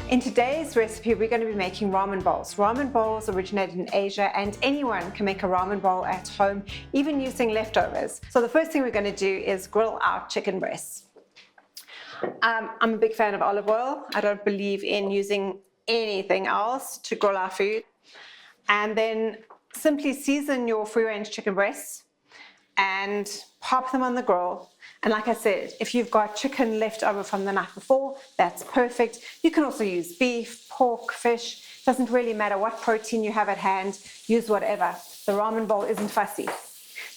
In today's recipe, we're going to be making ramen bowls. Ramen bowls originated in Asia, and anyone can make a ramen bowl at home, even using leftovers. So the first thing we're going to do is grill our chicken breasts. I'm a big fan of olive oil. I don't believe in using anything else to grill our food. And then simply season your free-range chicken breasts and pop them on the grill. And like I said, if you've got chicken left over from the night before, that's perfect. You can also use beef, pork, fish. Doesn't really matter what protein you have at hand. Use whatever. The ramen bowl isn't fussy.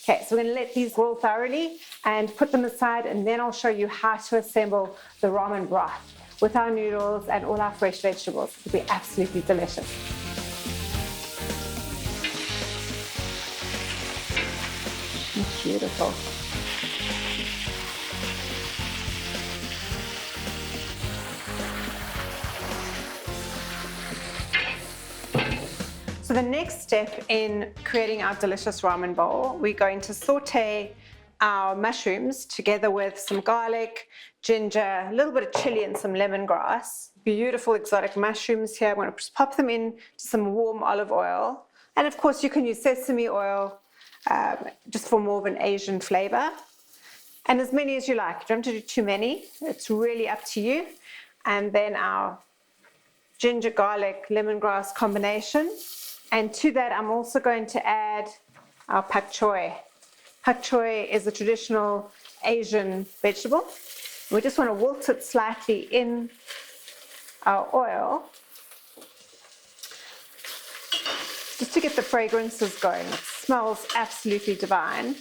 Okay, so we're going to let these grill thoroughly and put them aside, and then I'll show you how to assemble the ramen broth with our noodles and all our fresh vegetables. It'll be absolutely delicious. Beautiful. So the next step in creating our delicious ramen bowl, we're going to saute our mushrooms together with some garlic, ginger, a little bit of chili and some lemongrass. Beautiful exotic mushrooms here. I'm going to just pop them in to some warm olive oil. And of course you can use sesame oil just for more of an Asian flavor. And as many as you like. You don't have to do too many. It's really up to you. And then our ginger, garlic, lemongrass combination. And to that, I'm also going to add our pak choy. Pak choy is a traditional Asian vegetable. We just want to wilt it slightly in our oil, just to get the fragrances going. It smells absolutely divine.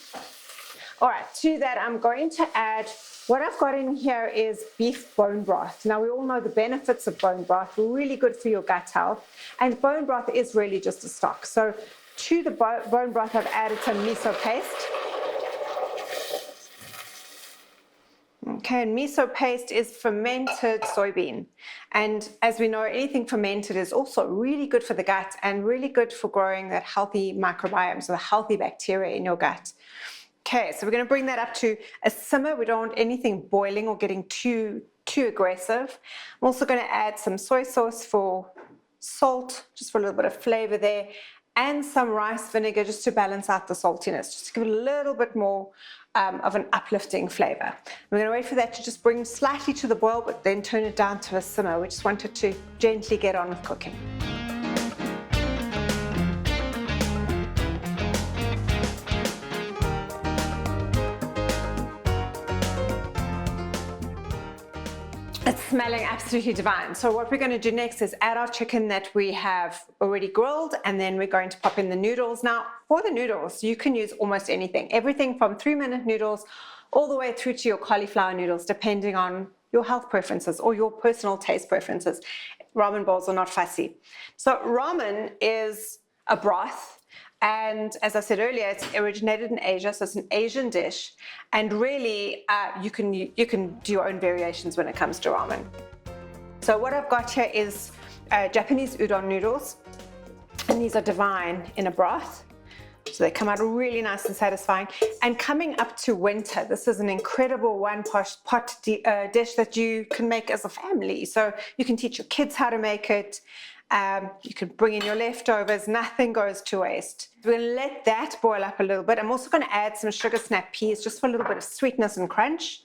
All right, to that, I'm going to add, what I've got in here is beef bone broth. Now, we all know the benefits of bone broth. Really good for your gut health. And bone broth is really just a stock. So to the bone broth, I've added some miso paste. Okay, and miso paste is fermented soybean. And as we know, anything fermented is also really good for the gut and really good for growing that healthy microbiome, so the healthy bacteria in your gut. Okay, so we're going to bring that up to a simmer. We don't want anything boiling or getting too aggressive. I'm also going to add some soy sauce for salt, just for a little bit of flavor there, and some rice vinegar just to balance out the saltiness, just to give it a little bit more of an uplifting flavor. We're going to wait for that to just bring slightly to the boil, but then turn it down to a simmer. We just want it to gently get on with cooking. It's smelling absolutely divine. So what we're going to do next is add our chicken that we have already grilled, and then we're going to pop in the noodles. Now, for the noodles, you can use almost anything. Everything from 3-minute noodles all the way through to your cauliflower noodles, depending on your health preferences or your personal taste preferences. Ramen bowls are not fussy. So ramen is a broth. And as I said earlier, it's originated in Asia, so it's an Asian dish. And really, you can do your own variations when it comes to ramen. So what I've got here is Japanese udon noodles. And these are divine in a broth. So they come out really nice and satisfying. And coming up to winter, this is an incredible one-pot dish that you can make as a family. So you can teach your kids how to make it. You can bring in your leftovers, nothing goes to waste. We're going to let that boil up a little bit. I'm also going to add some sugar snap peas just for a little bit of sweetness and crunch,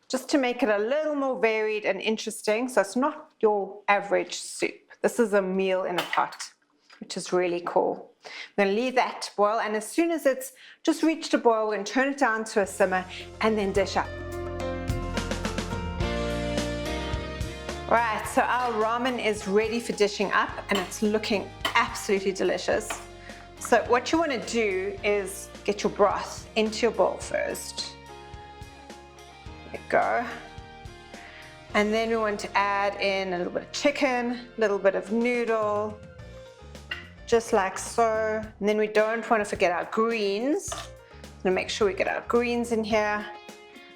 just to make it a little more varied and interesting. So it's not your average soup. This is a meal in a pot, which is really cool. I'm going to leave that to boil, and as soon as it's just reached a boil, we're going to turn it down to a simmer and then dish up. Right, so our ramen is ready for dishing up, and it's looking absolutely delicious. So what you want to do is get your broth into your bowl first. There you go. And then we want to add in a little bit of chicken, a little bit of noodle, just like so. And then we don't want to forget our greens. I'm going to make sure we get our greens in here.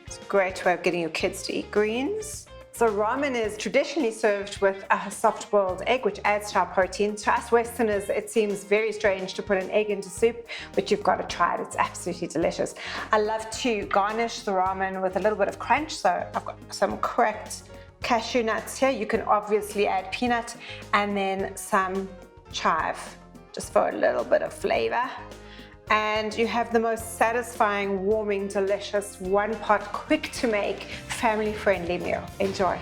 It's a great way of getting your kids to eat greens. So ramen is traditionally served with a soft-boiled egg, which adds to our protein. To us Westerners, it seems very strange to put an egg into soup, but you've got to try it. It's absolutely delicious. I love to garnish the ramen with a little bit of crunch. So I've got some cracked cashew nuts here. You can obviously add peanut, and then some chive, just for a little bit of flavor. And you have the most satisfying, warming, delicious, one-pot, quick to make, family-friendly meal. Enjoy.